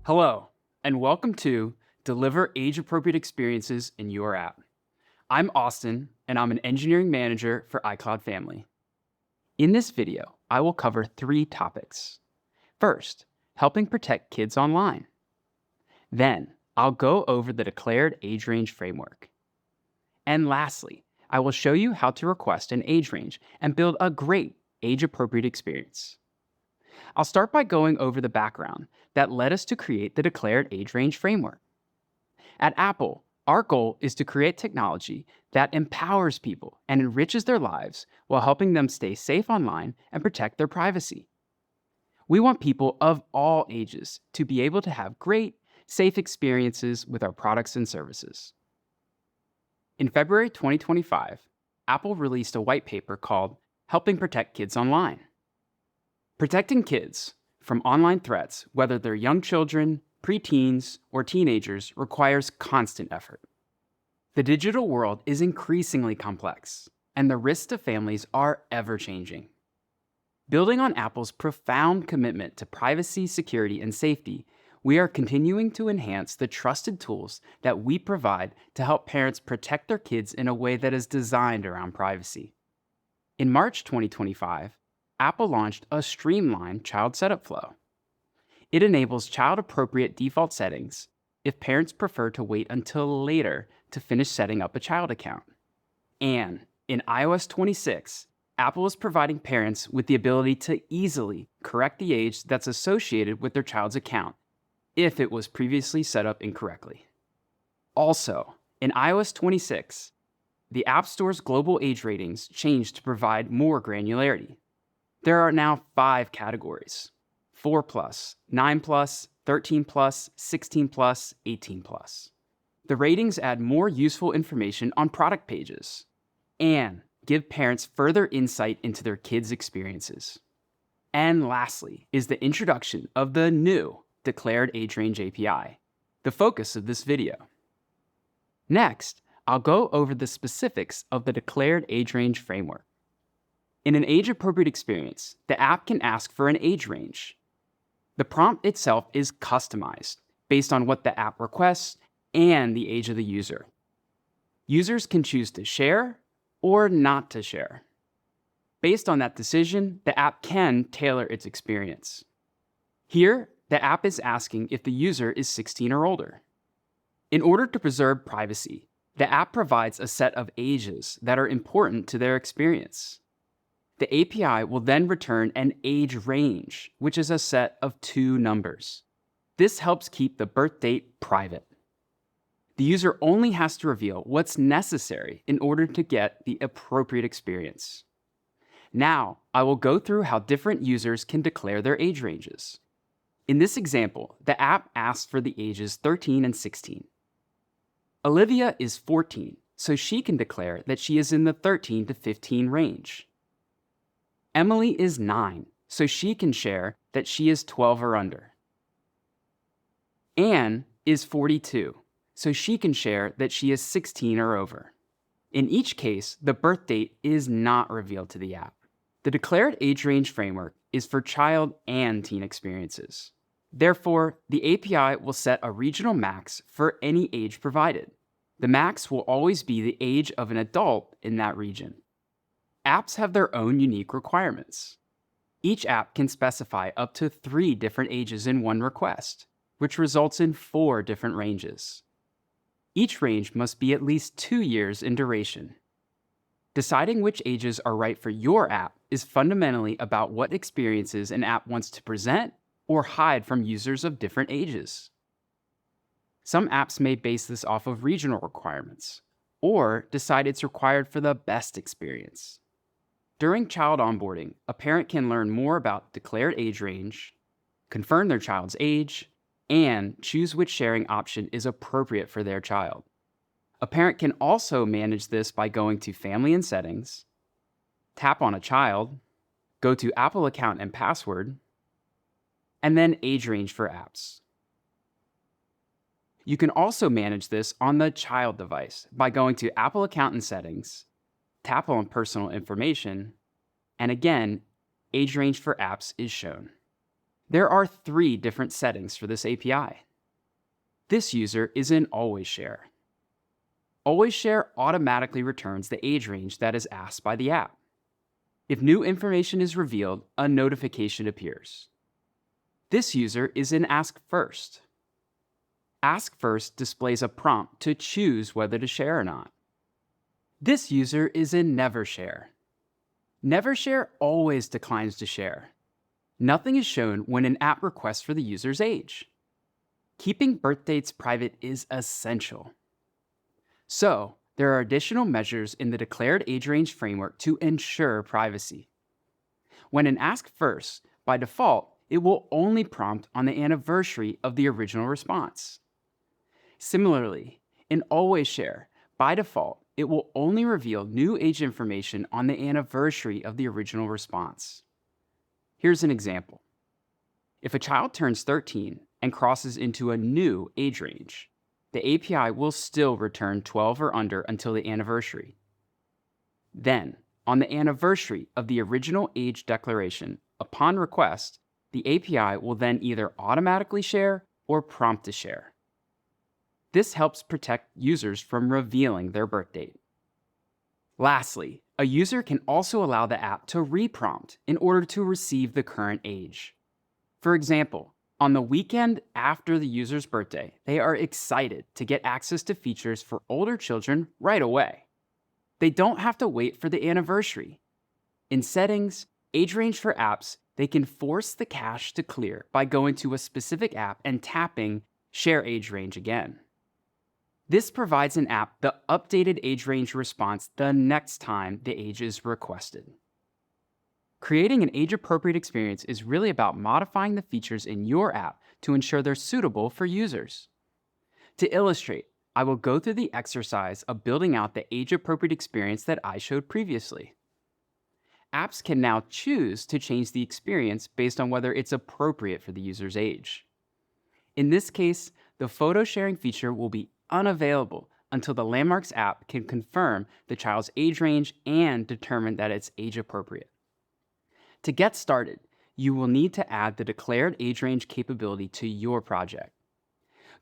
Hello, and welcome to Deliver Age-Appropriate Experiences in Your App. I'm Austin, and I'm an engineering manager for iCloud Family. In this video, I will cover 3 topics. First, helping protect kids online. Then, I'll go over the declared age range framework. And lastly, I will show you how to request an age range and build a great age-appropriate experience. I'll start by going over the background that led us to create the declared age range framework. At Apple, our goal is to create technology that empowers people and enriches their lives while helping them stay safe online and protect their privacy. We want people of all ages to be able to have great, safe experiences with our products and services. In February 2025, Apple released a white paper called Helping Protect Kids Online. Protecting kids from online threats, whether they're young children, preteens, or teenagers, requires constant effort. The digital world is increasingly complex, and the risks to families are ever-changing. Building on Apple's profound commitment to privacy, security, and safety, we are continuing to enhance the trusted tools that we provide to help parents protect their kids in a way that is designed around privacy. In March 2025, Apple launched a streamlined child setup flow. It enables child-appropriate default settings if parents prefer to wait until later to finish setting up a child account. And in iOS 26, Apple is providing parents with the ability to easily correct the age that's associated with their child's account if it was previously set up incorrectly. Also, in iOS 26, the App Store's global age ratings changed to provide more granularity. There are now 5 categories: 4+, 9+, 13+, 16+, 18+. The ratings add more useful information on product pages and give parents further insight into their kids' experiences. And lastly is the introduction of the new Declared Age Range API, the focus of this video. Next, I'll go over the specifics of the Declared Age Range framework. In an age-appropriate experience, the app can ask for an age range. The prompt itself is customized based on what the app requests and the age of the user. Users can choose to share or not to share. Based on that decision, the app can tailor its experience. Here, the app is asking if the user is 16 or older. In order to preserve privacy, the app provides a set of ages that are important to their experience. The API will then return an age range, which is a set of 2 numbers. This helps keep the birth date private. The user only has to reveal what's necessary in order to get the appropriate experience. Now, I will go through how different users can declare their age ranges. In this example, the app asks for the ages 13 and 16. Olivia is 14, so she can declare that she is in the 13 to 15 range. Emily is 9, so she can share that she is 12 or under. Anne is 42, so she can share that she is 16 or over. In each case, the birth date is not revealed to the app. The Declared Age Range framework is for child and teen experiences. Therefore, the API will set a regional max for any age provided. The max will always be the age of an adult in that region. Apps have their own unique requirements. Each app can specify up to 3 different ages in one request, which results in 4 different ranges. Each range must be at least 2 years in duration. Deciding which ages are right for your app is fundamentally about what experiences an app wants to present or hide from users of different ages. Some apps may base this off of regional requirements, or decide it's required for the best experience. During child onboarding, a parent can learn more about declared age range, confirm their child's age, and choose which sharing option is appropriate for their child. A parent can also manage this by going to Family and Settings, tap on a child, go to Apple Account and Password, and then Age Range for Apps. You can also manage this on the child device by going to Apple Account and Settings, tap on Personal Information, and again, Age Range for Apps is shown. There are 3 different settings for this API. This user is in Always Share. Always Share automatically returns the age range that is asked by the app. If new information is revealed, a notification appears. This user is in Ask First. Ask First displays a prompt to choose whether to share or not. This user is in Never Share. Never Share always declines to share. Nothing is shown when an app requests for the user's age. Keeping birth dates private is essential. So, there are additional measures in the Declared Age Range framework to ensure privacy. When in Ask First, by default, it will only prompt on the anniversary of the original response. Similarly, in Always Share, by default, it will only reveal new age information on the anniversary of the original response. Here's an example. If a child turns 13 and crosses into a new age range, the API will still return 12 or under until the anniversary. Then, on the anniversary of the original age declaration, upon request, the API will then either automatically share or prompt to share. This helps protect users from revealing their birth date. Lastly, a user can also allow the app to reprompt in order to receive the current age. For example, on the weekend after the user's birthday, they are excited to get access to features for older children right away. They don't have to wait for the anniversary. In Settings, Age Range for Apps, they can force the cache to clear by going to a specific app and tapping Share Age Range again. This provides an app the updated age range response the next time the age is requested. Creating an age-appropriate experience is really about modifying the features in your app to ensure they're suitable for users. To illustrate, I will go through the exercise of building out the age-appropriate experience that I showed previously. Apps can now choose to change the experience based on whether it's appropriate for the user's age. In this case, the photo sharing feature will be unavailable until the Landmarks app can confirm the child's age range and determine that it's age appropriate. To get started, you will need to add the Declared Age Range capability to your project.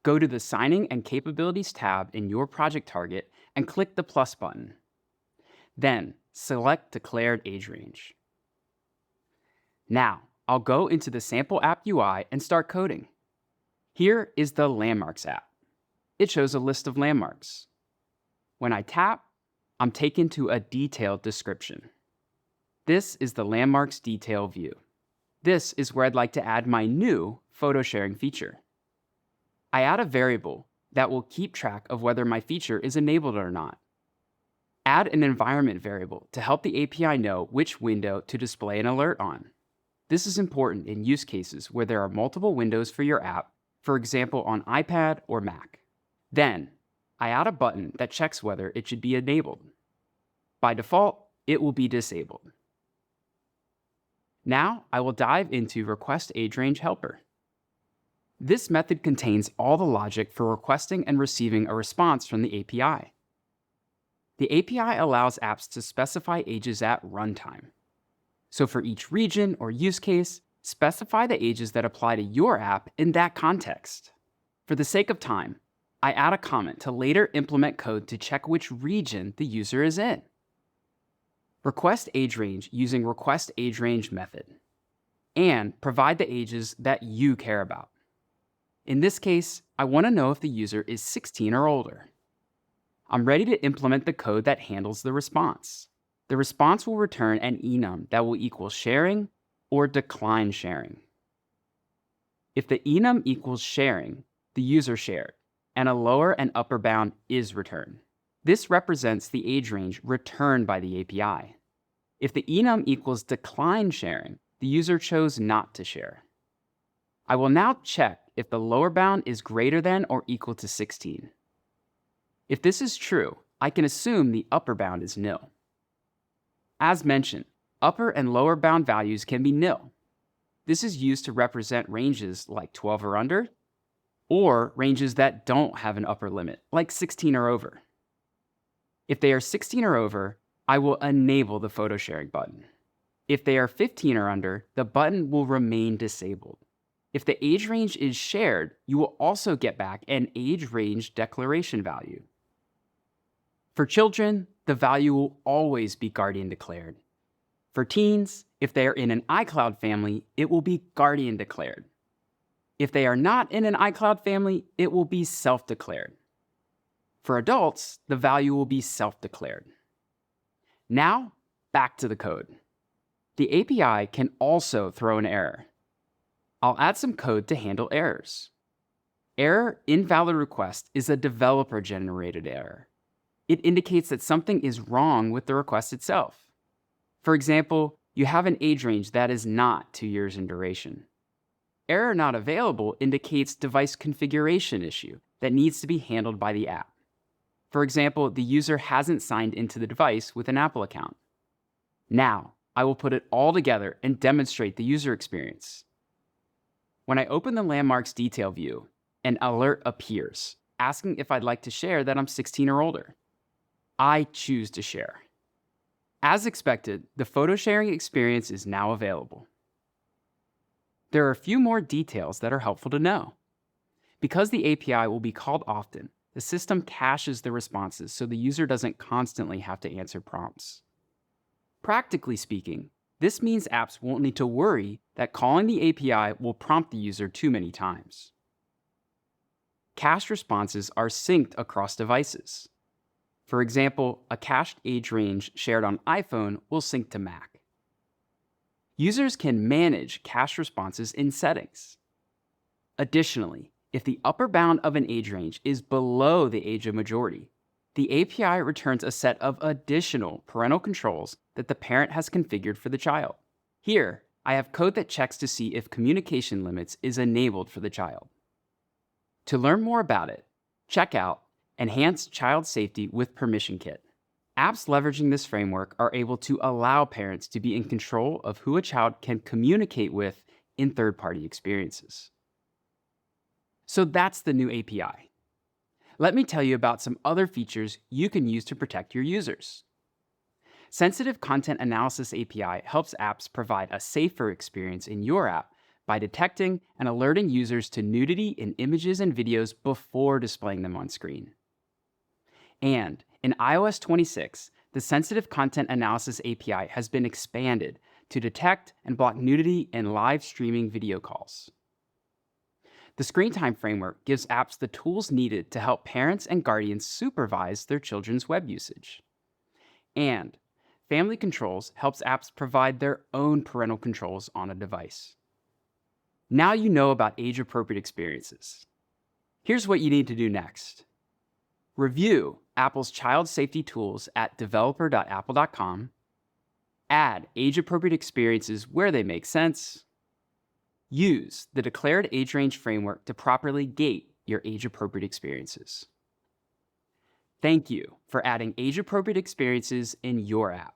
Go to the Signing and Capabilities tab in your project target and click the plus button. Then, select Declared Age Range. Now, I'll go into the sample app UI and start coding. Here is the Landmarks app. It shows a list of landmarks. When I tap, I'm taken to a detailed description. This is the Landmarks Detail view. This is where I'd like to add my new photo sharing feature. I add a variable that will keep track of whether my feature is enabled or not. Add an environment variable to help the API know which window to display an alert on. This is important in use cases where there are multiple windows for your app, for example on iPad or Mac. Then, I add a button that checks whether it should be enabled. By default, it will be disabled. Now, I will dive into Request Age Range Helper. This method contains all the logic for requesting and receiving a response from the API. The API allows apps to specify ages at runtime. So for each region or use case, specify the ages that apply to your app in that context. For the sake of time, I add a comment to later implement code to check which region the user is in. Request age range using Request Age Range method. And provide the ages that you care about. In this case, I want to know if the user is 16 or older. I'm ready to implement the code that handles the response. The response will return an enum that will equal sharing or decline sharing. If the enum equals sharing, the user shared, and a lower and upper bound is returned. This represents the age range returned by the API. If the enum equals decline sharing, the user chose not to share. I will now check if the lower bound is greater than or equal to 16. If this is true, I can assume the upper bound is nil. As mentioned, upper and lower bound values can be nil. This is used to represent ranges like 12 or under, or ranges that don't have an upper limit, like 16 or over. If they are 16 or over, I will enable the photo sharing button. If they are 15 or under, the button will remain disabled. If the age range is shared, you will also get back an age range declaration value. For children, the value will always be guardian declared. For teens, if they are in an iCloud family, it will be guardian declared. If they are not in an iCloud family, it will be self-declared. For adults, the value will be self-declared. Now, back to the code. The API can also throw an error. I'll add some code to handle errors. Error invalid request is a developer-generated error. It indicates that something is wrong with the request itself. For example, you have an age range that is not 2 years in duration. Error not available indicates device configuration issue that needs to be handled by the app. For example, the user hasn't signed into the device with an Apple account. Now, I will put it all together and demonstrate the user experience. When I open the landmarks detail view, an alert appears, asking if I'd like to share that I'm 16 or older. I choose to share. As expected, the photo sharing experience is now available. There are a few more details that are helpful to know. Because the API will be called often, the system caches the responses so the user doesn't constantly have to answer prompts. Practically speaking, this means apps won't need to worry that calling the API will prompt the user too many times. Cached responses are synced across devices. For example, a cached age range shared on iPhone will sync to Mac. Users can manage cached responses in settings. Additionally, if the upper bound of an age range is below the age of majority, the API returns a set of additional parental controls that the parent has configured for the child. Here, I have code that checks to see if communication limits is enabled for the child. To learn more about it, check out Enhanced Child Safety with Permission Kit. Apps leveraging this framework are able to allow parents to be in control of who a child can communicate with in third-party experiences. So that's the new API. Let me tell you about some other features you can use to protect your users. Sensitive Content Analysis API helps apps provide a safer experience in your app by detecting and alerting users to nudity in images and videos before displaying them on screen. And in iOS 26, the Sensitive Content Analysis API has been expanded to detect and block nudity in live streaming video calls. The Screen Time Framework gives apps the tools needed to help parents and guardians supervise their children's web usage. And Family Controls helps apps provide their own parental controls on a device. Now you know about age-appropriate experiences. Here's what you need to do next. Review Apple's child safety tools at developer.apple.com. Add age-appropriate experiences where they make sense. Use the Declared Age Range framework to properly gate your age-appropriate experiences. Thank you for adding age-appropriate experiences in your app.